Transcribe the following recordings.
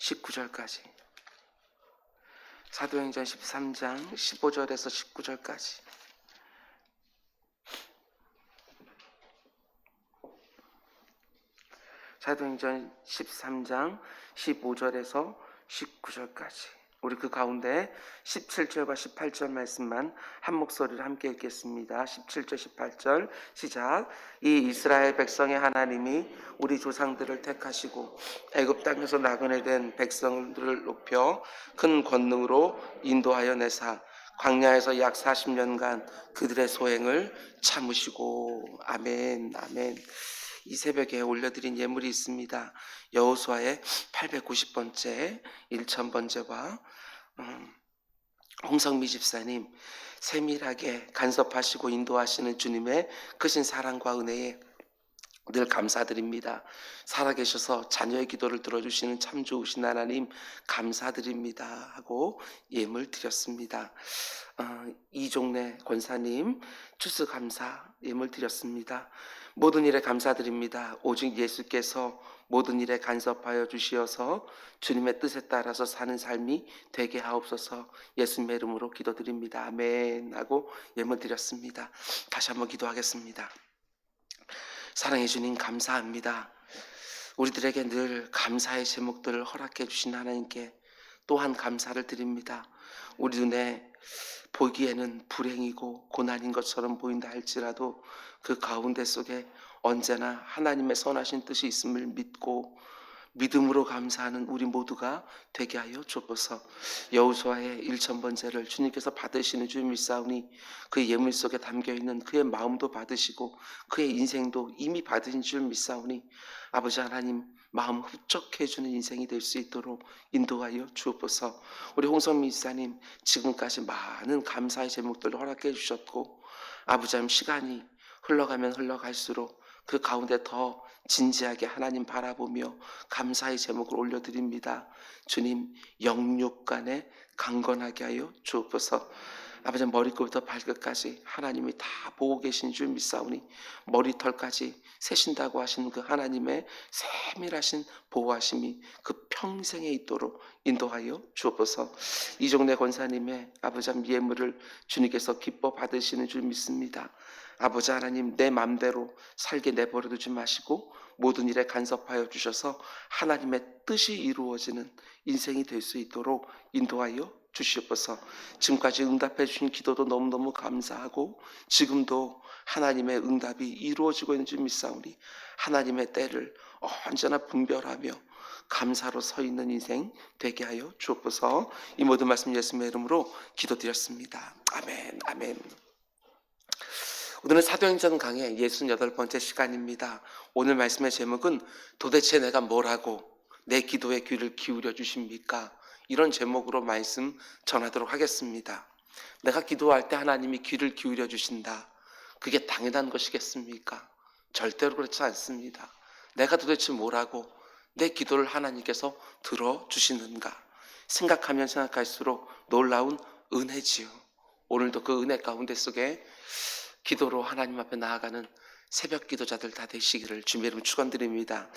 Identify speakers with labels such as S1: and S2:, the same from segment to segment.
S1: 19절까지. 사도행전 13장 15절에서 19절까지. 사도행전 13장 15절에서 19절까지. 우리 그 가운데 17절과 18절 말씀만 한 목소리로 함께 읽겠습니다. 17절 18절 시작. 이 이스라엘 백성의 하나님이 우리 조상들을 택하시고 애굽 땅에서 나그네 된 백성들을 높여 큰 권능으로 인도하여 내사 광야에서 약 40년간 그들의 소행을 참으시고. 아멘. 아멘. 이 새벽에 올려드린 예물이 있습니다. 여호수아의 890번째 1000번째와 홍성미 집사님 세밀하게 간섭하시고 인도하시는 주님의 크신 사랑과 은혜에 늘 감사드립니다. 살아계셔서 자녀의 기도를 들어주시는 참 좋으신 하나님 감사드립니다 하고 예물 드렸습니다. 이종래 권사님 추수감사 예물 드렸습니다. 모든 일에 감사드립니다. 오직 예수께서 모든 일에 간섭하여 주시어서 주님의 뜻에 따라서 사는 삶이 되게 하옵소서. 예수님의 이름으로 기도드립니다. 아멘 하고 예물 드렸습니다. 다시 한번 기도하겠습니다. 사랑해 주님 감사합니다. 우리들에게 늘 감사의 제목들을 허락해 주신 하나님께 또한 감사를 드립니다. 우리 눈에 보기에는 불행이고 고난인 것처럼 보인다 할지라도 그 가운데 속에 언제나 하나님의 선하신 뜻이 있음을 믿고 믿음으로 감사하는 우리 모두가 되게 하여 주옵소서. 여호수아의 1000번째를 주님께서 받으시는 줄 믿사오니 그의 예물 속에 담겨있는 그의 마음도 받으시고 그의 인생도 이미 받으신 줄 믿사오니 아버지 하나님 마음 흡족해 주는 인생이 될 수 있도록 인도하여 주옵소서. 우리 홍성미 집사님 지금까지 많은 감사의 제목들을 허락해 주셨고 아버지 하나님 시간이 흘러가면 흘러갈수록 그 가운데 더 진지하게 하나님 바라보며 감사의 제목을 올려드립니다. 주님 영육간에 강건하게 하여 주옵소서. 아버지 머리끝부터 발끝까지 하나님이 다 보고 계신 줄 믿사오니 머리털까지 세신다고 하시는 그 하나님의 세밀하신 보호하심이 그 평생에 있도록 인도하여 주옵소서. 이종래 권사님의 아버지 예물을 주님께서 기뻐 받으시는 줄 믿습니다. 아버지 하나님 내 맘대로 살게 내버려 두지 마시고 모든 일에 간섭하여 주셔서 하나님의 뜻이 이루어지는 인생이 될 수 있도록 인도하여 주시옵소서. 지금까지 응답해 주신 기도도 너무너무 감사하고 지금도 하나님의 응답이 이루어지고 있는 줄 믿사오니 하나님의 때를 언제나 분별하며 감사로 서 있는 인생 되게 하여 주옵소서. 이 모든 말씀 예수님의 이름으로 기도드렸습니다. 아멘. 아멘. 오늘은 사도행전 강의 68번째 시간입니다. 오늘 말씀의 제목은 도대체 내가 뭘 하고 내 기도에 귀를 기울여 주십니까? 이런 제목으로 말씀 전하도록 하겠습니다. 내가 기도할 때 하나님이 귀를 기울여 주신다. 그게 당연한 것이겠습니까? 절대로 그렇지 않습니다. 내가 도대체 뭘 하고 내 기도를 하나님께서 들어주시는가? 생각하면 생각할수록 놀라운 은혜지요. 오늘도 그 은혜 가운데 속에 기도로 하나님 앞에 나아가는 새벽 기도자들 다 되시기를 주님의 이름으로 축원드립니다.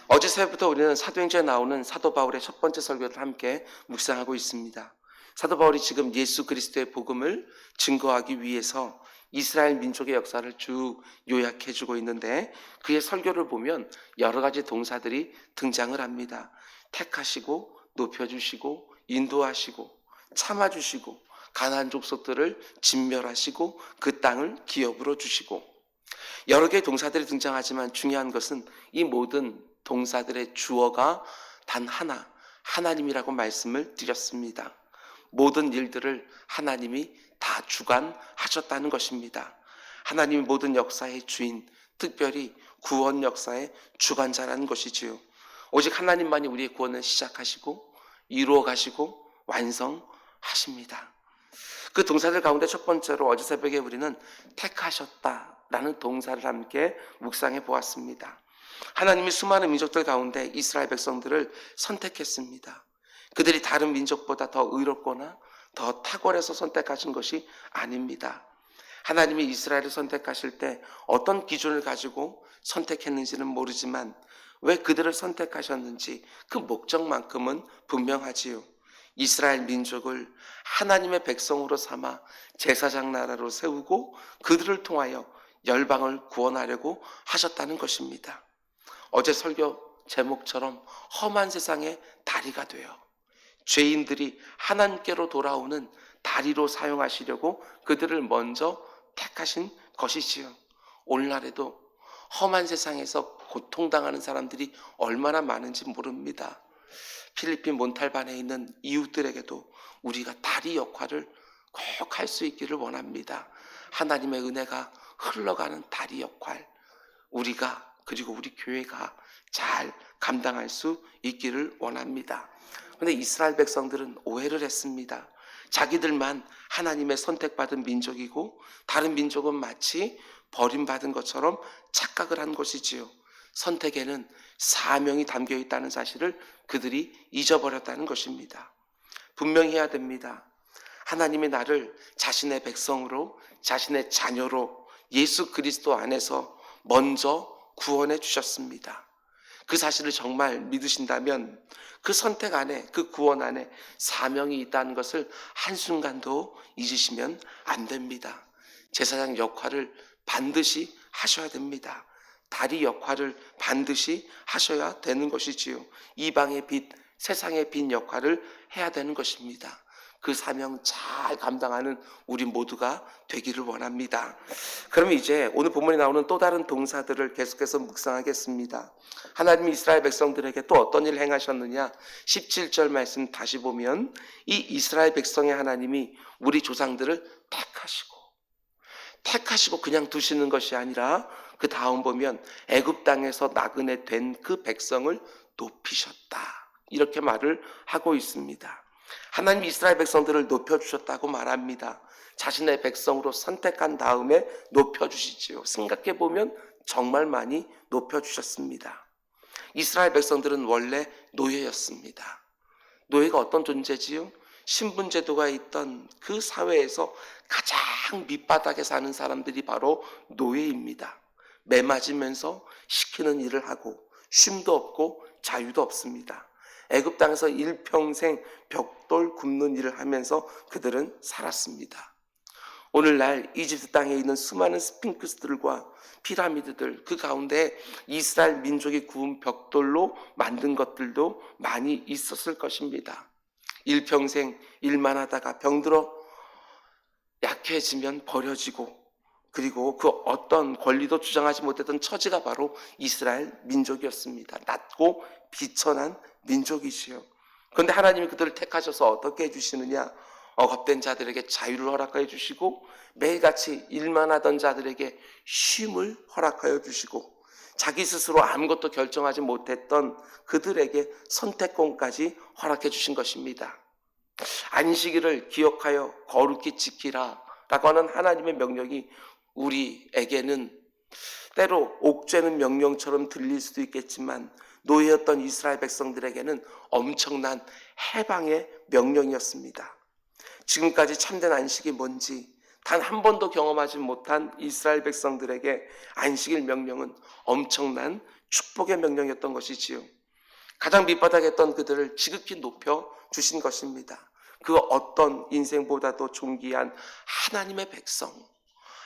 S1: 어제 새벽부터 우리는 사도행전에 나오는 사도 바울의 첫 번째 설교를 함께 묵상하고 있습니다. 사도 바울이 지금 예수 그리스도의 복음을 증거하기 위해서 이스라엘 민족의 역사를 쭉 요약해주고 있는데 그의 설교를 보면 여러 가지 동사들이 등장을 합니다. 택하시고 높여주시고 인도하시고 참아주시고 가나안 족속들을 진멸하시고 그 땅을 기업으로 주시고 여러 개의 동사들이 등장하지만 중요한 것은 이 모든 동사들의 주어가 단 하나, 하나님이라고 말씀을 드렸습니다. 모든 일들을 하나님이 다 주관하셨다는 것입니다. 하나님이 모든 역사의 주인, 특별히 구원 역사의 주관자라는 것이지요. 오직 하나님만이 우리의 구원을 시작하시고 이루어 가시고 완성하십니다. 그 동사들 가운데 첫 번째로 어제 새벽에 우리는 택하셨다라는 동사를 함께 묵상해 보았습니다. 하나님이 수많은 민족들 가운데 이스라엘 백성들을 선택했습니다. 그들이 다른 민족보다 더 의롭거나 더 탁월해서 선택하신 것이 아닙니다. 하나님이 이스라엘을 선택하실 때 어떤 기준을 가지고 선택했는지는 모르지만 왜 그들을 선택하셨는지 그 목적만큼은 분명하지요. 이스라엘 민족을 하나님의 백성으로 삼아 제사장 나라로 세우고 그들을 통하여 열방을 구원하려고 하셨다는 것입니다. 어제 설교 제목처럼 험한 세상의 다리가 되어 죄인들이 하나님께로 돌아오는 다리로 사용하시려고 그들을 먼저 택하신 것이지요. 오늘날에도 험한 세상에서 고통당하는 사람들이 얼마나 많은지 모릅니다. 필리핀 몬탈반에 있는 이웃들에게도 우리가 다리 역할을 꼭 할 수 있기를 원합니다. 하나님의 은혜가 흘러가는 다리 역할, 우리가 그리고 우리 교회가 잘 감당할 수 있기를 원합니다. 그런데 이스라엘 백성들은 오해를 했습니다. 자기들만 하나님의 선택받은 민족이고 다른 민족은 마치 버림받은 것처럼 착각을 한 것이지요. 선택에는 사명이 담겨 있다는 사실을 그들이 잊어버렸다는 것입니다. 분명히 해야 됩니다. 하나님이 나를 자신의 백성으로, 자신의 자녀로 예수 그리스도 안에서 먼저 구원해 주셨습니다. 그 사실을 정말 믿으신다면 그 선택 안에, 그 구원 안에 사명이 있다는 것을 한순간도 잊으시면 안 됩니다. 제사장 역할을 반드시 하셔야 됩니다. 다리 역할을 반드시 하셔야 되는 것이지요. 이방의 빛, 세상의 빛 역할을 해야 되는 것입니다. 그 사명 잘 감당하는 우리 모두가 되기를 원합니다. 그럼 이제 오늘 본문에 나오는 또 다른 동사들을 계속해서 묵상하겠습니다. 하나님이 이스라엘 백성들에게 또 어떤 일을 행하셨느냐? 17절 말씀 다시 보면 이 이스라엘 백성의 하나님이 우리 조상들을 택하시고 그냥 두시는 것이 아니라 그 다음 보면 애굽 땅에서 나그네 된 그 백성을 높이셨다. 이렇게 말을 하고 있습니다. 하나님 이스라엘 백성들을 높여주셨다고 말합니다. 자신의 백성으로 선택한 다음에 높여주시지요. 생각해보면 정말 많이 높여주셨습니다. 이스라엘 백성들은 원래 노예였습니다. 노예가 어떤 존재지요? 신분제도가 있던 그 사회에서 가장 밑바닥에 사는 사람들이 바로 노예입니다. 매 맞으면서 시키는 일을 하고 쉼도 없고 자유도 없습니다. 애굽 땅에서 일평생 벽돌 굽는 일을 하면서 그들은 살았습니다. 오늘날 이집트 땅에 있는 수많은 스핑크스들과 피라미드들, 그 가운데 이스라엘 민족이 구운 벽돌로 만든 것들도 많이 있었을 것입니다. 일평생 일만 하다가 병들어 약해지면 버려지고, 그리고 그 어떤 권리도 주장하지 못했던 처지가 바로 이스라엘 민족이었습니다. 낮고 비천한 민족이지요. 그런데 하나님이 그들을 택하셔서 어떻게 해주시느냐? 억압된 자들에게 자유를 허락하여 주시고 매일같이 일만 하던 자들에게 쉼을 허락하여 주시고 자기 스스로 아무것도 결정하지 못했던 그들에게 선택권까지 허락해 주신 것입니다. 안식일을 기억하여 거룩히 지키라 라고 하는 하나님의 명령이 우리에게는 때로 옥죄는 명령처럼 들릴 수도 있겠지만 노예였던 이스라엘 백성들에게는 엄청난 해방의 명령이었습니다. 지금까지 참된 안식이 뭔지 단 한 번도 경험하지 못한 이스라엘 백성들에게 안식일 명령은 엄청난 축복의 명령이었던 것이지요. 가장 밑바닥에 있던 그들을 지극히 높여 주신 것입니다. 그 어떤 인생보다도 존귀한 하나님의 백성,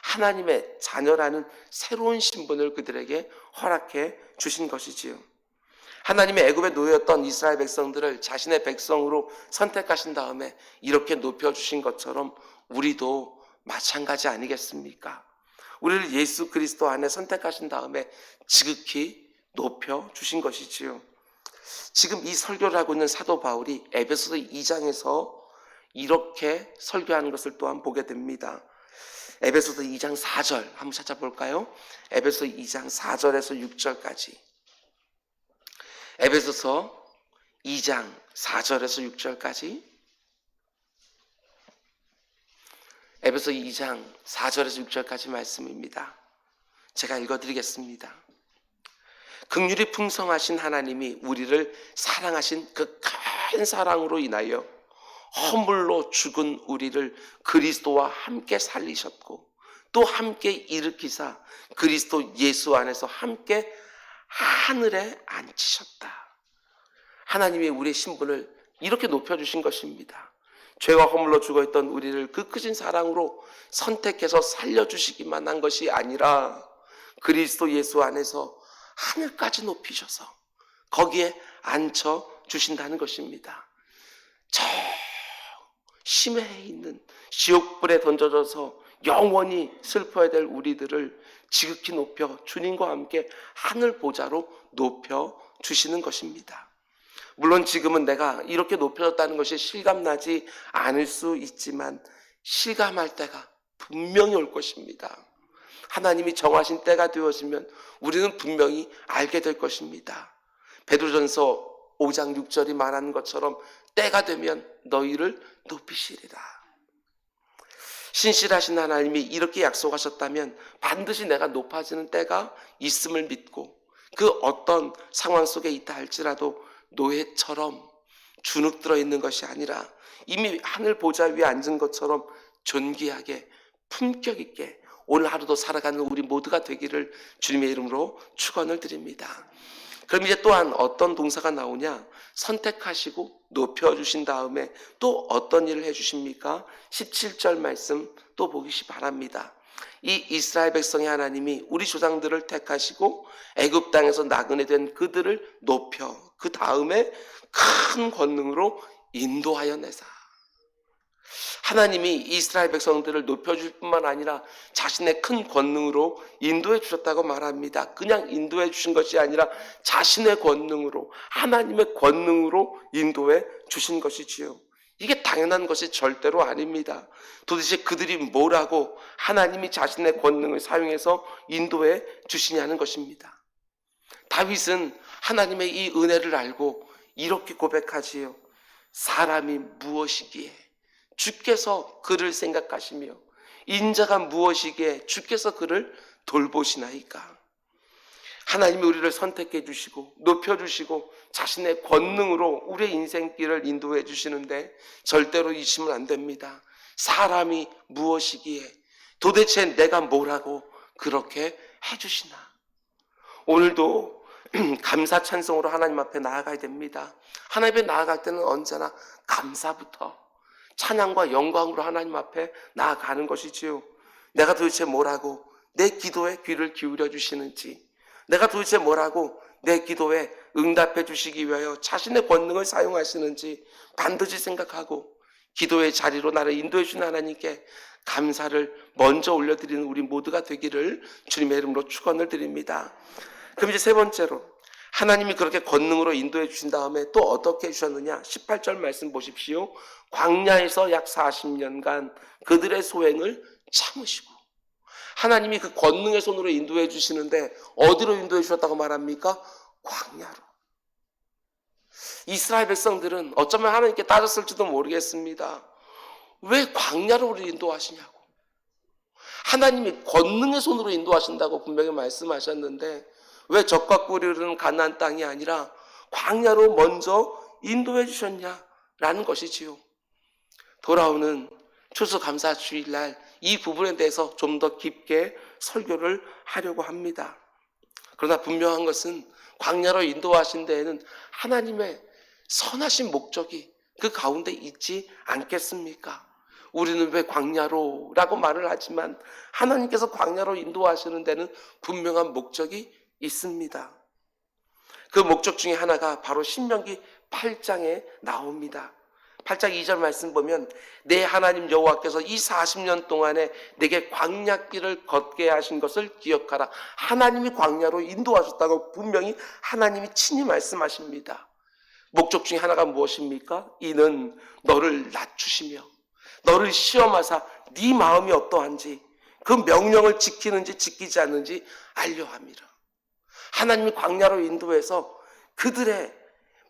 S1: 하나님의 자녀라는 새로운 신분을 그들에게 허락해 주신 것이지요. 하나님의 애굽의 노예였던 이스라엘 백성들을 자신의 백성으로 선택하신 다음에 이렇게 높여주신 것처럼 우리도 마찬가지 아니겠습니까? 우리를 예수 그리스도 안에 선택하신 다음에 지극히 높여주신 것이지요. 지금 이 설교를 하고 있는 사도 바울이 에베소서 2장에서 이렇게 설교하는 것을 또한 보게 됩니다. 에베소서 2장 4절 한번 찾아볼까요? 에베소서 2장 4절에서 6절까지. 에베소서 2장 4절에서 6절까지. 에베소 2장 4절에서 6절까지 말씀입니다. 제가 읽어드리겠습니다. 긍휼이 풍성하신 하나님이 우리를 사랑하신 그 큰 사랑으로 인하여 허물로 죽은 우리를 그리스도와 함께 살리셨고 또 함께 일으키사 그리스도 예수 안에서 함께 하늘에 앉히셨다. 하나님이 우리의 신분을 이렇게 높여주신 것입니다. 죄와 허물로 죽어있던 우리를 그 크신 사랑으로 선택해서 살려주시기만 한 것이 아니라 그리스도 예수 안에서 하늘까지 높이셔서 거기에 앉혀주신다는 것입니다. 저 심해에 있는 지옥불에 던져져서 영원히 슬퍼야 될 우리들을 지극히 높여 주님과 함께 하늘 보좌로 높여주시는 것입니다. 물론 지금은 내가 이렇게 높여졌다는 것이 실감나지 않을 수 있지만 실감할 때가 분명히 올 것입니다. 하나님이 정하신 때가 되어지면 우리는 분명히 알게 될 것입니다. 베드로전서 5장 6절이 말하는 것처럼 때가 되면 너희를 높이시리라. 신실하신 하나님이 이렇게 약속하셨다면 반드시 내가 높아지는 때가 있음을 믿고 그 어떤 상황 속에 있다 할지라도 노예처럼 주눅들어 있는 것이 아니라 이미 하늘 보좌 위에 앉은 것처럼 존귀하게 품격 있게 오늘 하루도 살아가는 우리 모두가 되기를 주님의 이름으로 축원을 드립니다. 그럼 이제 또한 어떤 동사가 나오냐? 선택하시고 높여주신 다음에 또 어떤 일을 해주십니까? 17절 말씀 또 보기 바랍니다. 이 이스라엘 백성의 하나님이 우리 조상들을 택하시고 애굽 땅에서 나그네 된 그들을 높여 그 다음에 큰 권능으로 인도하여 내사. 하나님이 이스라엘 백성들을 높여줄 뿐만 아니라 자신의 큰 권능으로 인도해 주셨다고 말합니다. 그냥 인도해 주신 것이 아니라 자신의 권능으로, 하나님의 권능으로 인도해 주신 것이지요. 이게 당연한 것이 절대로 아닙니다. 도대체 그들이 뭐라고 하나님이 자신의 권능을 사용해서 인도해 주시냐는 것입니다. 다윗은 하나님의 이 은혜를 알고 이렇게 고백하지요. 사람이 무엇이기에 주께서 그를 생각하시며 인자가 무엇이기에 주께서 그를 돌보시나이까. 하나님이 우리를 선택해 주시고 높여 주시고 자신의 권능으로 우리의 인생길을 인도해 주시는데 절대로 잊으면 안 됩니다. 사람이 무엇이기에 도대체 내가 뭐라고 그렇게 해 주시나. 오늘도 감사 찬송으로 하나님 앞에 나아가야 됩니다. 하나님 앞에 나아갈 때는 언제나 감사부터 찬양과 영광으로 하나님 앞에 나아가는 것이지요. 내가 도대체 뭐라고 내 기도에 귀를 기울여 주시는지, 내가 도대체 뭐라고 내 기도에 응답해 주시기 위하여 자신의 권능을 사용하시는지 반드시 생각하고 기도의 자리로 나를 인도해 주신 하나님께 감사를 먼저 올려드리는 우리 모두가 되기를 주님의 이름으로 축원을 드립니다. 그럼 이제 세 번째로 하나님이 그렇게 권능으로 인도해 주신 다음에 또 어떻게 해주셨느냐? 18절 말씀 보십시오. 광야에서 약 40년간 그들의 소행을 참으시고. 하나님이 그 권능의 손으로 인도해 주시는데 어디로 인도해 주셨다고 말합니까? 광야로. 이스라엘 백성들은 어쩌면 하나님께 따졌을지도 모르겠습니다. 왜 광야로 우리를 인도하시냐고. 하나님이 권능의 손으로 인도하신다고 분명히 말씀하셨는데 왜 적과 꿀이 흐르는 가나안 땅이 아니라 광야로 먼저 인도해 주셨냐라는 것이지요. 돌아오는 추수감사주일날 이 부분에 대해서 좀 더 깊게 설교를 하려고 합니다. 그러나 분명한 것은 광야로 인도하신 데에는 하나님의 선하신 목적이 그 가운데 있지 않겠습니까? 우리는 왜 광야로라고 말을 하지만 하나님께서 광야로 인도하시는 데는 분명한 목적이 있습니다. 그 목적 중에 하나가 바로 신명기 8장에 나옵니다. 8장 2절 말씀 보면 내 하나님 여호와께서 이 40년 동안에 내게 광야길을 걷게 하신 것을 기억하라. 하나님이 광야로 인도하셨다고 분명히 하나님이 친히 말씀하십니다. 목적 중에 하나가 무엇입니까? 이는 너를 낮추시며 너를 시험하사 네 마음이 어떠한지 그 명령을 지키는지 지키지 않는지 알려 함이라. 하나님이 광야로 인도해서 그들의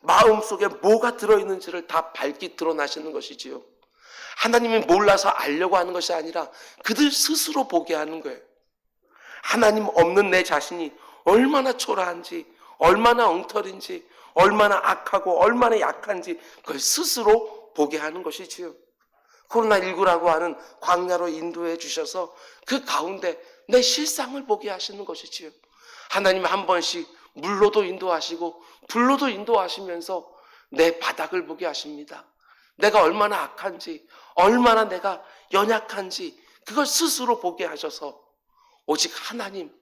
S1: 마음속에 뭐가 들어있는지를 다 밝히 드러나시는 것이지요. 하나님이 몰라서 알려고 하는 것이 아니라 그들 스스로 보게 하는 거예요. 하나님 없는 내 자신이 얼마나 초라한지, 얼마나 엉터리인지, 얼마나 악하고 얼마나 약한지 그걸 스스로 보게 하는 것이지요. 코로나19라고 하는 광야로 인도해 주셔서 그 가운데 내 실상을 보게 하시는 것이지요. 하나님 한 번씩 물로도 인도하시고 불로도 인도하시면서 내 바닥을 보게 하십니다. 내가 얼마나 악한지, 얼마나 내가 연약한지 그걸 스스로 보게 하셔서 오직 하나님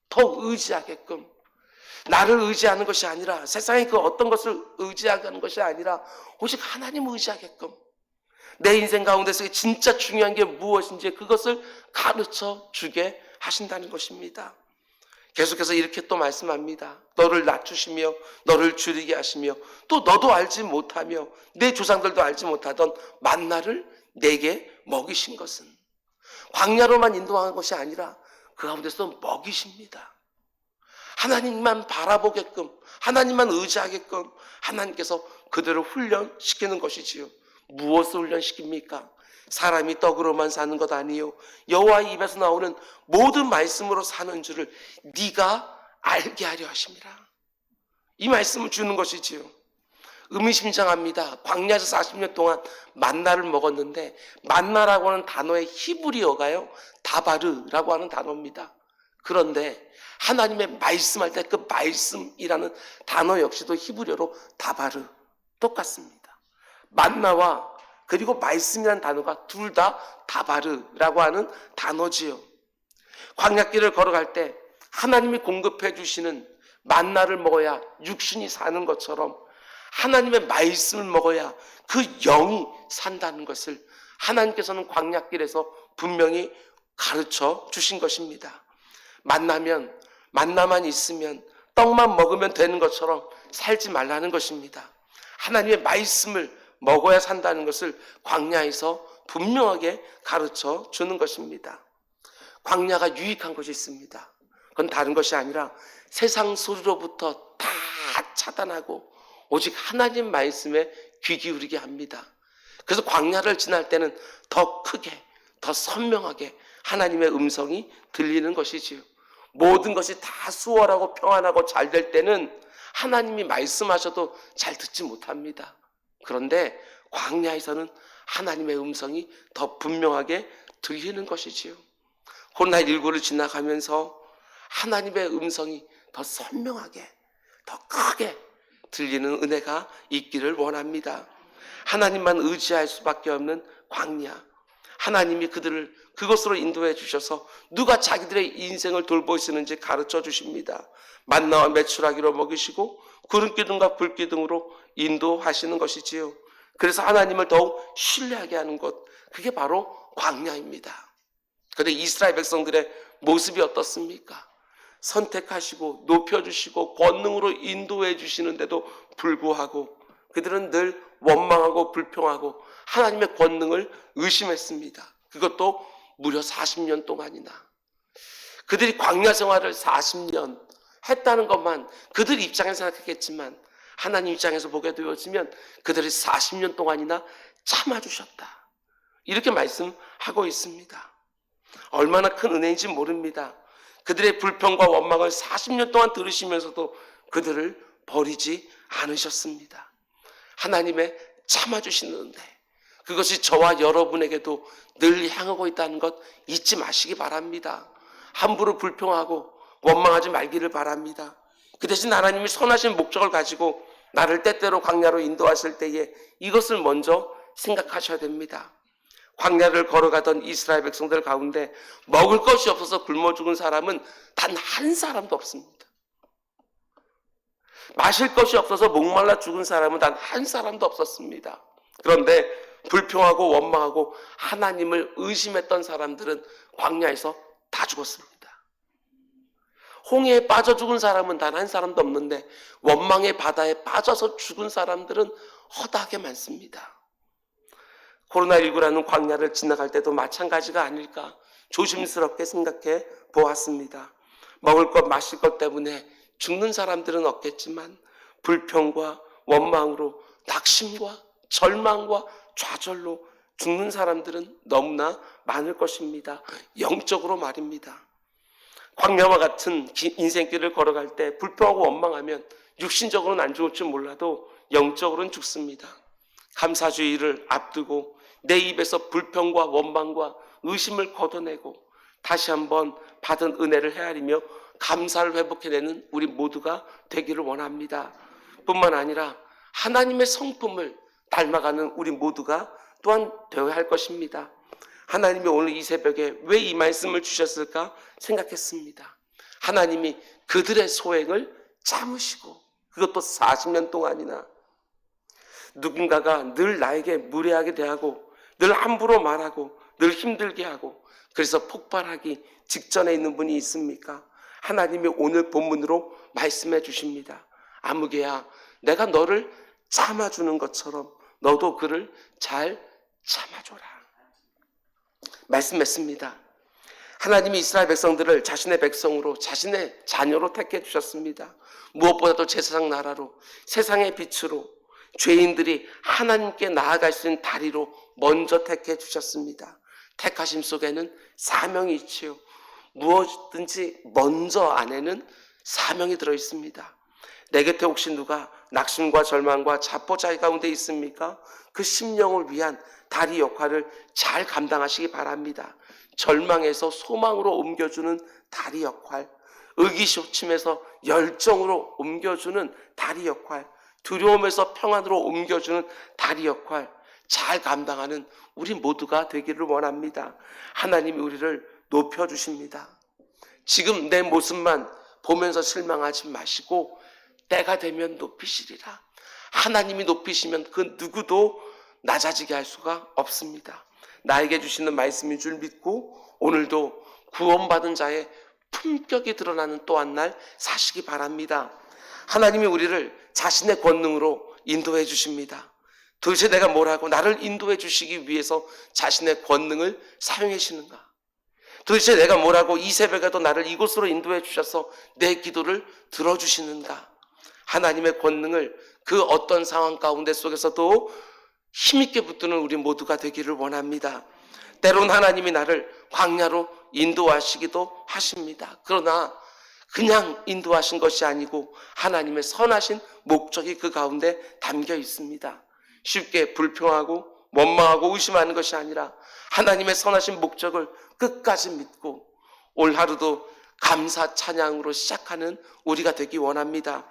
S1: 더 의지하게끔, 나를 의지하는 것이 아니라, 세상의 그 어떤 것을 의지하는 것이 아니라 오직 하나님 의지하게끔, 내 인생 가운데서 진짜 중요한 게 무엇인지 그것을 가르쳐 주게 하신다는 것입니다. 계속해서 이렇게 또 말씀합니다. 너를 낮추시며 너를 줄이게 하시며 또 너도 알지 못하며 내 조상들도 알지 못하던 만나를 내게 먹이신 것은, 광야로만 인도하는 것이 아니라 그 가운데서 먹이십니다. 하나님만 바라보게끔, 하나님만 의지하게끔 하나님께서 그들을 훈련시키는 것이지요. 무엇을 훈련시킵니까? 사람이 떡으로만 사는 것 아니요 여호와의 입에서 나오는 모든 말씀으로 사는 줄을 네가 알게 하려 하심이라. 이 말씀을 주는 것이지요. 의미심장합니다. 광야에서 40년 동안 만나를 먹었는데, 만나라고 하는 단어의 히브리어가요 다바르라고 하는 단어입니다. 그런데 하나님의 말씀할 때 그 말씀이라는 단어 역시도 히브리어로 다바르, 똑같습니다. 만나와 그리고 말씀이라는 단어가 둘 다 다바르라고 하는 단어지요. 광야길을 걸어갈 때 하나님이 공급해 주시는 만나를 먹어야 육신이 사는 것처럼 하나님의 말씀을 먹어야 그 영이 산다는 것을 하나님께서는 광야길에서 분명히 가르쳐 주신 것입니다. 만나만 있으면, 떡만 먹으면 되는 것처럼 살지 말라는 것입니다. 하나님의 말씀을 먹어야 산다는 것을 광야에서 분명하게 가르쳐 주는 것입니다. 광야가 유익한 것이 있습니다. 그건 다른 것이 아니라 세상 소리로부터 다 차단하고 오직 하나님 말씀에 귀 기울이게 합니다. 그래서 광야를 지날 때는 더 크게, 더 선명하게 하나님의 음성이 들리는 것이지요. 모든 것이 다 수월하고 평안하고 잘 될 때는 하나님이 말씀하셔도 잘 듣지 못합니다. 그런데 광야에서는 하나님의 음성이 더 분명하게 들리는 것이지요. 코로나19를 지나가면서 하나님의 음성이 더 선명하게, 더 크게 들리는 은혜가 있기를 원합니다. 하나님만 의지할 수밖에 없는 광야, 하나님이 그들을 그것으로 인도해 주셔서 누가 자기들의 인생을 돌보시는지 가르쳐 주십니다. 만나와 메추라기로 먹이시고 구름기둥과 불기둥으로 인도하시는 것이지요. 그래서 하나님을 더욱 신뢰하게 하는 것, 그게 바로 광야입니다. 그런데 이스라엘 백성들의 모습이 어떻습니까? 선택하시고 높여주시고 권능으로 인도해 주시는데도 불구하고 그들은 늘 원망하고 불평하고 하나님의 권능을 의심했습니다. 그것도 무려 40년 동안이나. 그들이 광야 생활을 40년 했다는 것만 그들 입장에서 생각했겠지만 하나님 입장에서 보게 되어지면 그들이 40년 동안이나 참아주셨다, 이렇게 말씀하고 있습니다. 얼마나 큰 은혜인지 모릅니다. 그들의 불평과 원망을 40년 동안 들으시면서도 그들을 버리지 않으셨습니다. 하나님의 참아주시는 은혜, 그것이 저와 여러분에게도 늘 향하고 있다는 것 잊지 마시기 바랍니다. 함부로 불평하고 원망하지 말기를 바랍니다. 그 대신 하나님이 선하신 목적을 가지고 나를 때때로 광야로 인도하실 때에 이것을 먼저 생각하셔야 됩니다. 광야를 걸어가던 이스라엘 백성들 가운데 먹을 것이 없어서 굶어 죽은 사람은 단 한 사람도 없습니다. 마실 것이 없어서 목말라 죽은 사람은 단 한 사람도 없었습니다. 그런데 불평하고 원망하고 하나님을 의심했던 사람들은 광야에서 다 죽었습니다. 홍해에 빠져 죽은 사람은 단 한 사람도 없는데 원망의 바다에 빠져서 죽은 사람들은 허다하게 많습니다. 코로나19라는 광야를 지나갈 때도 마찬가지가 아닐까 조심스럽게 생각해 보았습니다. 먹을 것 마실 것 때문에 죽는 사람들은 없겠지만 불평과 원망으로, 낙심과 절망과 좌절로 죽는 사람들은 너무나 많을 것입니다. 영적으로 말입니다. 광야와 같은 인생길을 걸어갈 때 불평하고 원망하면 육신적으로는 안 죽을 줄 몰라도 영적으로는 죽습니다. 감사주의를 앞두고 내 입에서 불평과 원망과 의심을 걷어내고 다시 한번 받은 은혜를 헤아리며 감사를 회복해내는 우리 모두가 되기를 원합니다. 뿐만 아니라 하나님의 성품을 닮아가는 우리 모두가 또한 되어야 할 것입니다. 하나님이 오늘 이 새벽에 왜 이 말씀을 주셨을까 생각했습니다. 하나님이 그들의 소행을 참으시고, 그것도 40년 동안이나, 누군가가 늘 나에게 무례하게 대하고 늘 함부로 말하고 늘 힘들게 하고 그래서 폭발하기 직전에 있는 분이 있습니까? 하나님이 오늘 본문으로 말씀해 주십니다. 아무개야, 내가 너를 참아주는 것처럼 너도 그를 잘 참아줘라 말씀했습니다. 하나님이 이스라엘 백성들을 자신의 백성으로, 자신의 자녀로 택해 주셨습니다. 무엇보다도 제사장 나라로, 세상의 빛으로, 죄인들이 하나님께 나아갈 수 있는 다리로 먼저 택해 주셨습니다. 택하심 속에는 사명이 있지요. 무엇든지 먼저 안에는 사명이 들어 있습니다. 내 곁에 혹시 누가 낙심과 절망과 자포자기 가운데 있습니까? 그 심령을 위한 다리 역할을 잘 감당하시기 바랍니다. 절망에서 소망으로 옮겨주는 다리 역할, 의기소침에서 열정으로 옮겨주는 다리 역할, 두려움에서 평안으로 옮겨주는 다리 역할 잘 감당하는 우리 모두가 되기를 원합니다. 하나님이 우리를 높여주십니다. 지금 내 모습만 보면서 실망하지 마시고 때가 되면 높이시리라. 하나님이 높이시면 그 누구도 낮아지게 할 수가 없습니다. 나에게 주시는 말씀인 줄 믿고 오늘도 구원받은 자의 품격이 드러나는 또 한 날 사시기 바랍니다. 하나님이 우리를 자신의 권능으로 인도해 주십니다. 도대체 내가 뭐라고 나를 인도해 주시기 위해서 자신의 권능을 사용해 주시는가? 도대체 내가 뭐라고 이 새벽에도 나를 이곳으로 인도해 주셔서 내 기도를 들어주시는가? 하나님의 권능을 그 어떤 상황 가운데 속에서도 힘있게 붙드는 우리 모두가 되기를 원합니다. 때론 하나님이 나를 광야로 인도하시기도 하십니다. 그러나 그냥 인도하신 것이 아니고 하나님의 선하신 목적이 그 가운데 담겨 있습니다. 쉽게 불평하고 원망하고 의심하는 것이 아니라 하나님의 선하신 목적을 끝까지 믿고 올 하루도 감사 찬양으로 시작하는 우리가 되기 원합니다.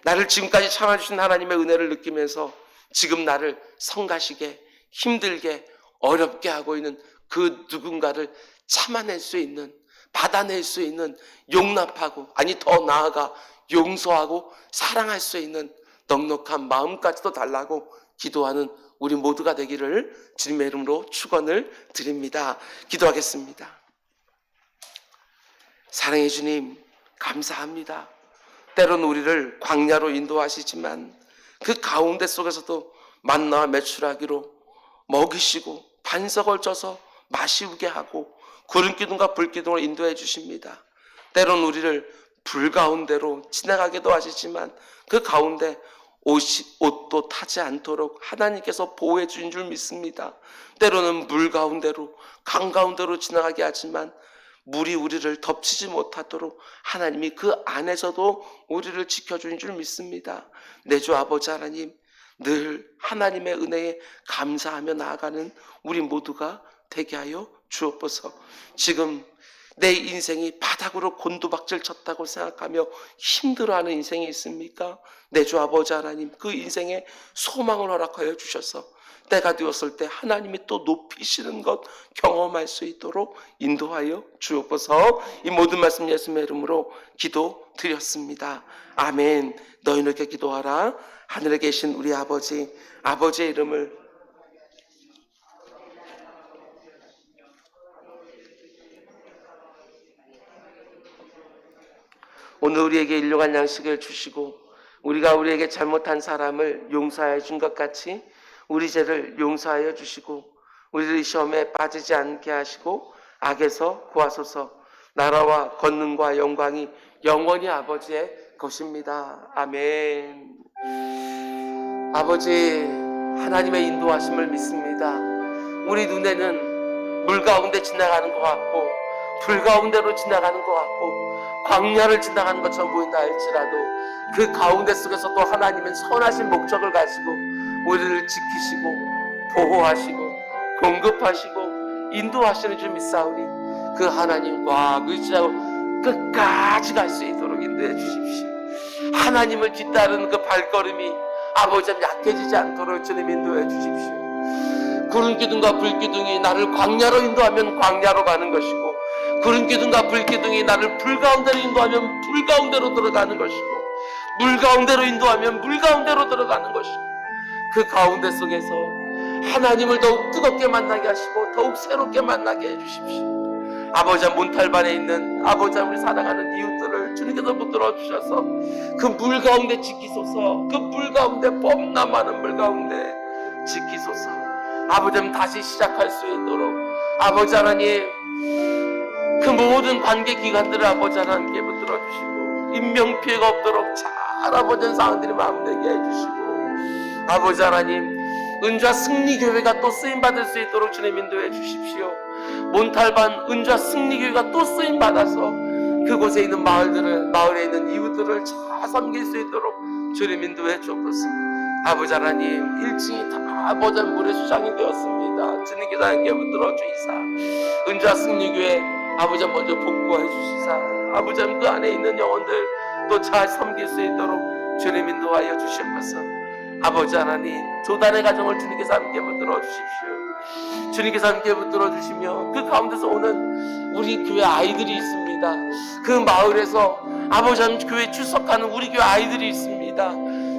S1: 나를 지금까지 참아주신 하나님의 은혜를 느끼면서 지금 나를 성가시게 힘들게 어렵게 하고 있는 그 누군가를 참아낼 수 있는, 받아낼 수 있는, 용납하고, 아니 더 나아가 용서하고 사랑할 수 있는 넉넉한 마음까지도 달라고 기도하는 우리 모두가 되기를 주님의 이름으로 축원을 드립니다. 기도하겠습니다. 사랑해 주님, 감사합니다. 때론 우리를 광야로 인도하시지만 그 가운데 속에서도 만나와 메추라기로 먹이시고 반석을 쪄서 마시우게 하고 구름기둥과 불기둥을 인도해 주십니다. 때론 우리를 불 가운데로 지나가기도 하시지만 그 가운데 옷도 타지 않도록 하나님께서 보호해 주신 줄 믿습니다. 때로는 물 가운데로, 강 가운데로 지나가게 하지만 물이 우리를 덮치지 못하도록 하나님이 그 안에서도 우리를 지켜주신 줄 믿습니다. 내 주 아버지 하나님, 늘 하나님의 은혜에 감사하며 나아가는 우리 모두가 되게 하여 주옵소서. 지금 내 인생이 바닥으로 곤두박질 쳤다고 생각하며 힘들어하는 인생이 있습니까? 내 주 아버지 하나님, 그 인생에 소망을 허락하여 주셔서 때가 되었을 때 하나님이 또 높이시는 것 경험할 수 있도록 인도하여 주옵소서. 이 모든 말씀 예수님의 이름으로 기도드렸습니다. 아멘. 너희는 이렇게 기도하라. 하늘에 계신 우리 아버지, 아버지의 이름을 오늘 우리에게 일용할 양식을 주시고 우리가 우리에게 잘못한 사람을 용서하여 준 것 같이 우리 죄를 용서하여 주시고 우리를 시험에 빠지지 않게 하시고 악에서 구하소서. 나라와 권능과 영광이 영원히 아버지의 것입니다. 아멘. 아버지 하나님의 인도하심을 믿습니다. 우리 눈에는 물 가운데 지나가는 것 같고 불 가운데로 지나가는 것 같고 광야를 지나가는 것처럼 보인다 할지라도 그 가운데 속에서도 하나님은 선하신 목적을 가지고 우리를 지키시고 보호하시고 공급하시고 인도하시는 줄 믿사오니 그 하나님과 의지하고 끝까지 갈 수 있도록 인도해 주십시오. 하나님을 뒤따르는 그 발걸음이 아버지 약해지지 않도록 주님 인도해 주십시오. 구름 기둥과 불 기둥이 나를 광야로 인도하면 광야로 가는 것이고, 구름 기둥과 불 기둥이 나를 불 가운데로 인도하면 불 가운데로 들어가는 것이고, 물 가운데로 인도하면 물 가운데로 들어가는 것이고, 그 가운데 속에서 하나님을 더욱 뜨겁게 만나게 하시고 더욱 새롭게 만나게 해주십시오. 아버지 몬탈반에 있는 아버지 우리 사랑하는 이웃들을 주님께서 붙들어 주셔서 그 물 가운데 지키소서. 그 물 가운데 범람하는 물 가운데 지키소서. 아버지 다시 시작할 수 있도록 아버지 하나님 그 모든 관계 기관들을 아버지 하나님께 붙들어 주시고 인명피해가 없도록 잘 아버지 상황들이 마무리되게 해주시고, 아버지 하나님 은좌 승리교회가 또 쓰임받을 수 있도록 주님 인도해 주십시오. 몬탈반 은좌 승리교회가 또 쓰임받아서 그곳에 있는 마을에 있는 이웃들을 잘 섬길 수 있도록 주님 인도해 주옵소서. 아버지 하나님 1층이 다 아버지 물의 수장이 되었습니다. 주님께서 함께 붙들어 주이사 은좌 승리교회 아버지 먼저 복구해 주시사 아버지 그 안에 있는 영혼들 또 잘 섬길 수 있도록 주님 인도하여 주시옵소서. 아버지 하나님 조단의 가정을 주님께서 함께 붙들어 주십시오. 주님께서 함께 붙들어 주시며 그 가운데서 오는 우리 교회 아이들이 있습니다. 그 마을에서 아버지 하나님 교회에 출석하는 우리 교회 아이들이 있습니다.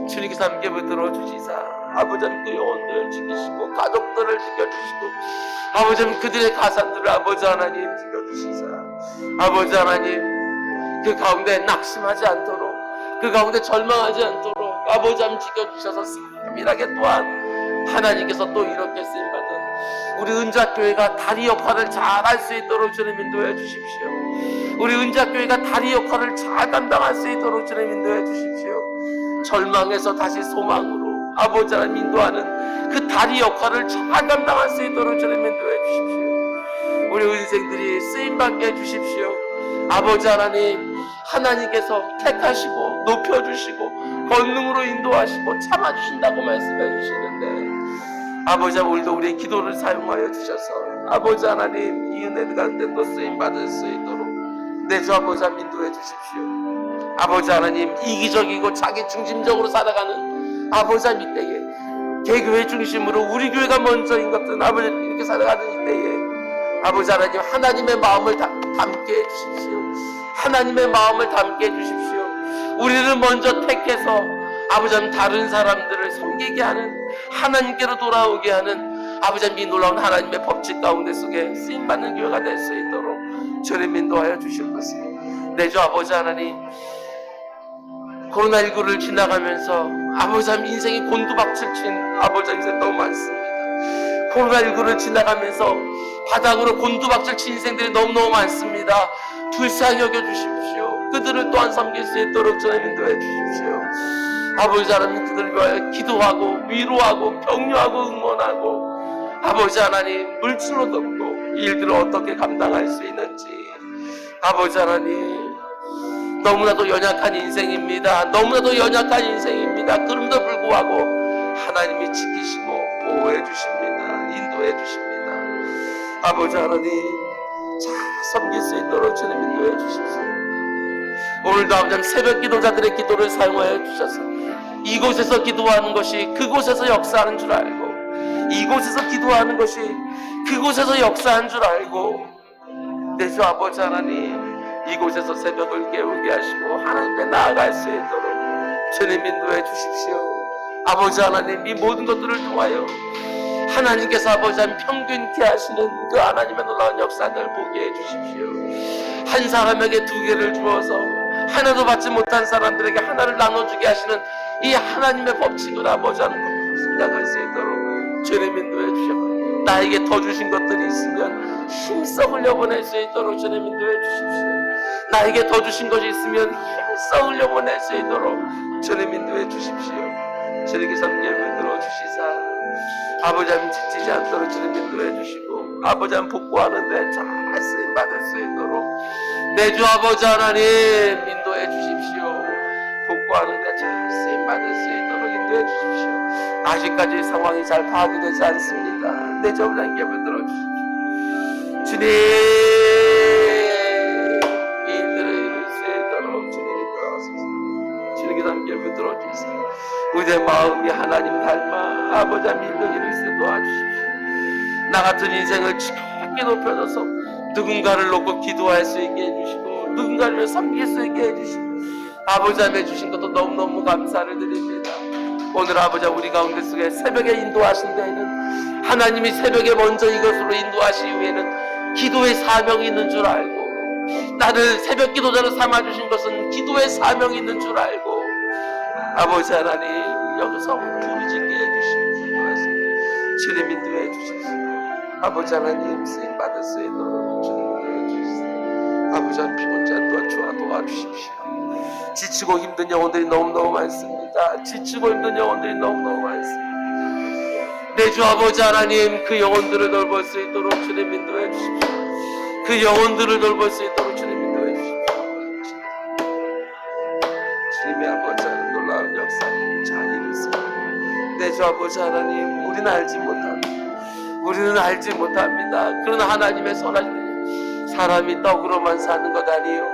S1: 주님께서 함께 붙들어 주시사 아버지 하나님 그 영혼들 지키시고 가족들을 지켜주시고 아버지 하나님 그들의 가산들을 아버지 하나님 지켜주시사 아버지 하나님 그 가운데 낙심하지 않도록 그 가운데 절망하지 않도록 아버지 하나님 지켜주셔서 세밀하게 또한 하나님께서 또 이렇게 쓰임받은 우리 은자교회가 다리 역할을 잘 할 수 있도록 주님 인도해 주십시오. 우리 은자교회가 다리 역할을 잘 감당할 수 있도록 주님 인도해 주십시오. 절망에서 다시 소망으로 아버지 하나님 인도하는 그 다리 역할을 잘 감당할 수 있도록 주님 인도해 주십시오. 우리 은생들이 쓰임받게 해주십시오. 아버지 하나님 하나님께서 택하시고 높여주시고 권능으로 인도하시고 참아주신다고 말씀해 주시는데 아버지 오늘도 우리의 기도를 사용하여 주셔서 아버지 하나님 이 은혜 가운데 또 쓰임받을 수 있도록 내주 아버지 하나님 인도해 주십시오. 아버지 하나님 이기적이고 자기 중심적으로 살아가는 아버지 하나님 이때에 개교회 중심으로 우리 교회가 먼저인 것은 아버지 이렇게 살아가는 이때에 아버지 하나님 하나님의 마음을 담게 해주십시오. 하나님의 마음을 담게 해주십시오. 우리를 먼저 택해서 아버지 하나님 다른 사람들을 섬기게 하는 하나님께로 돌아오게 하는 아버지 하나님 이 놀라운 하나님의 법칙 가운데 속에 쓰임받는 교회가 될 수 있도록 주님 인도하여 주시옵소서. 내 주 아버지 하나님 코로나19를 지나가면서 아버지 하나님 인생이 곤두박질 친 아버지 하나님 인생 너무 많습니다. 코로나19를 지나가면서 바닥으로 곤두박질 친 인생들이 너무너무 많습니다. 불쌍히 여겨주십시오. 그들을 또한 섬길 수 있도록 주님 인도해 주십시오. 아버지 하나님 그들을 위하여 기도하고 위로하고 격려하고 응원하고 아버지 하나님 물질로 돕고 이 일들을 어떻게 감당할 수 있는지 아버지 하나님 너무나도 연약한 인생입니다. 너무나도 연약한 인생입니다. 그럼에도 불구하고 하나님이 지키시고 보호해 주십니다. 인도해 주십니다. 아버지 하나님 잘 섬길 수 있도록 주님 인도해 주십시오. 오늘도 아버지 새벽 기도자들의 기도를 사용하여 주셔서 이곳에서 기도하는 것이 그곳에서 역사하는 줄 알고 이곳에서 기도하는 것이 그곳에서 역사하는 줄 알고 내 주 아버지 하나님 이곳에서 새벽을 깨우게 하시고 하나님께 나아갈 수 있도록 주님 인도해 주십시오. 아버지 하나님 이 모든 것들을 통하여 하나님께서 아버지 하나님 평균케 하시는 그 하나님의 놀라운 역사를 보게 해주십시오. 한 사람에게 2개를 주어서 하나도 받지 못한 사람들에게 하나를 나눠주게 하시는 이 하나님의 법칙을 아버지 하나님 생각할 수 있도록 주님 인도해 주십시오. 나에게 더 주신 것들이 있으면 힘써 흘려보낼 수 있도록 주님 인도해 주십시오. 나에게 더 주신 것이 있으면 힘써 흘려보낼 수 있도록 주님 인도해 주십시오. 주님께서 함께 붙들어 주시사 아버지 하나님 지치지 않도록 주님 인도해 주시고 아버지 하나님 복구하는데 잘 쓰임받을 수 있도록 내 주 아버지 하나님 인도해 주십시오. 복구하는데 잘 쓰임받을 수 있도록 인도해 주십시오. 아직까지 상황이 잘 파악이 되지 않습니다. 내 주 아버지 하나님께 붙들어 주십시오. 주님 이 일들을 내 마음이 하나님 닮아 아버지 일들 이룰 수 있게 도와주십시오. 나 같은 인생을 지겹게 높여줘서 누군가를 놓고 기도할 수 있게 해주시고 누군가를 섬길 수 있게 해주시고 아버지 해주신 것도 너무너무 감사를 드립니다. 오늘 아버지 우리 가운데 속에 새벽에 인도하신 데에는 하나님이 새벽에 먼저 이것으로 인도하신 이후에는 기도의 사명이 있는 줄 알고 나를 새벽 기도자로 삼아주신 것은 기도의 사명이 있는 줄 알고 아버지 하나님 여기서 부르짖게 해주시옵소서. 주님 인도해 주십시오. 아버지 하나님 쓰임받을 수 있도록 주님 인도해 주십시오. 아버지 하나님 피곤 자도 도와주십시오. 지치고 힘든 영혼들이 너무너무 많습니다. 지치고 힘든 영혼들이 너무너무 많습니다. 내 주 아버지 하나님 그 영혼들을 돌볼 수 있도록 주님 인도해 주십시오. 그 영혼들을 돌볼 수 있도록 주님 인도해 주십시오. 주님의 아버지 하나님 놀라운 역사를 잘 이루습니다. 내 주 아버지 하나님 우리는 알지 못합니다. 그러나 하나님의 선하신 사람이 떡으로만 사는 것 아니요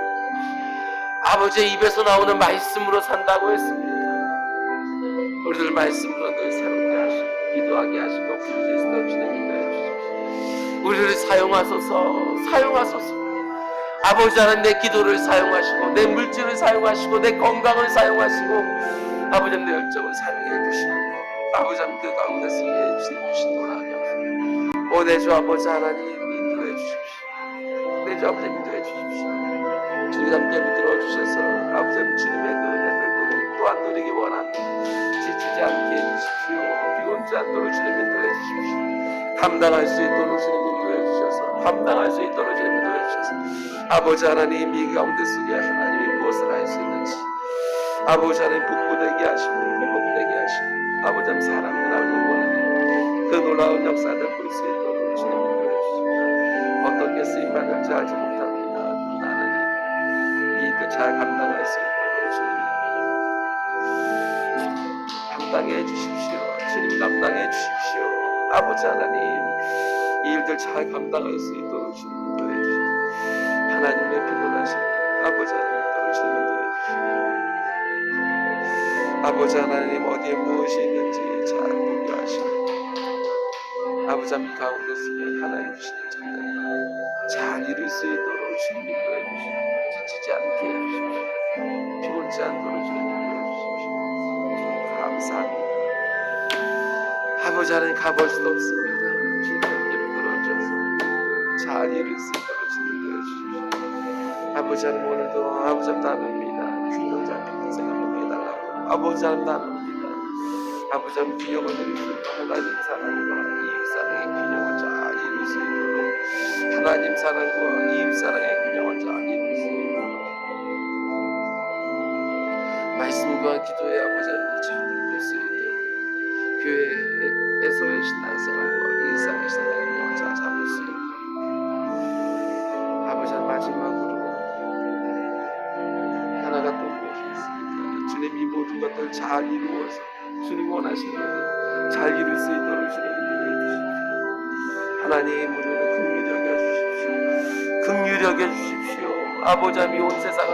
S1: 아버지의 입에서 나오는 말씀으로 산다고 했습니다. 우리들 말씀으로 늘 새롭게 하시고 기도하게 하시고 부르짖으시던 주님 인도해 주십시오. 우리를 사용하소서. 아버지 하나님 내 기도를 사용하시고 내 물질을 사용하시고 내 건강을 사용하시고 아버지 내 열정을 사용해 주시고 아버지 그 가운데 쓰게 해주신 놀라운 내 주 아버지 하나님 인도해 주십시오. 내 주 아버지 인도해 주십시오. 주님 함께 붙들어 주셔서 아버지 주님의 그 은혜를 또한 누리기 원합니다. 지치지 않게 해주십시오. 피곤치 않도록 주님 인도해 주십시오. 감당할 수 있도록 주님 인도해 주셔서 감당할 수 있도록 주님 인도해 주셔서 아버지 하나님 이 가운데 속에 하나님이 무엇을 할 수 있는지 아버지 하나님 복부되게 하시고 회복되게 하시고 아버지 하나님 사람들 알고 보는 그 놀라운 역사를 볼 수 있도록 주님 인도해 주십시오. 어떻게 쓰임받을지 알지 못합니다. 나는 이 그 잘 감당할 수 있도록 주님 감당해 주십시오. 주님 감당해 주십시오. 아버지 하나님 이 일들 잘 감당할 수 있도록 주님 인도해 주십시오. 하나님의 피곤하신 아버지 하나님 또는 주님 인도해 주십시오. 아버지 하나님 어디에 무엇이 있는지 잘 보게 하시고 아버지 하나님 가운데 속에 하나님 주시는 정답을 잘 이룰 수 있도록 주님 인도해 주십시오. 지치지 않게 해주십시오. 피곤치 않도록 주님 인도해 주십시오. 감사합니다. 아버지 하나님 가볼 수도 없습니다. 주님 함께 붙들어줘서 잘 이룰 수 있도록 주님 인도해 주십시오. 아버지 하나님 오늘도 아버지 하나님 나눕니다. 균형 잡힌 생각 먹게 해달라고 아버지 하나님 나눕니다. 아버지 하나님 균형을 드리시고 하나님 사랑과 이웃 사랑의 균형을 잘 이룰 수 있도록 하나님 사랑과 이웃 사랑의 균형을 잘 이룰 수 있도록 말씀과 기도의 아버지 하나님 잘 이룰 수 있도록 교회에서의 신앙생활과 일상의 신앙생활을 잘 잡을 수 있도록 아버지 하나님 마지막으로 하나가 또 무엇이 있습니까? 주님 이 모든 것들 잘 이루어서 주님 원하시는 것들 잘 이룰 수 있도록 주님 인도해 주십시오. 하나님 우리를 긍휼히 여겨 주십시오. 긍휼히 여겨 주십시오. 아버지 하나님 온 세상은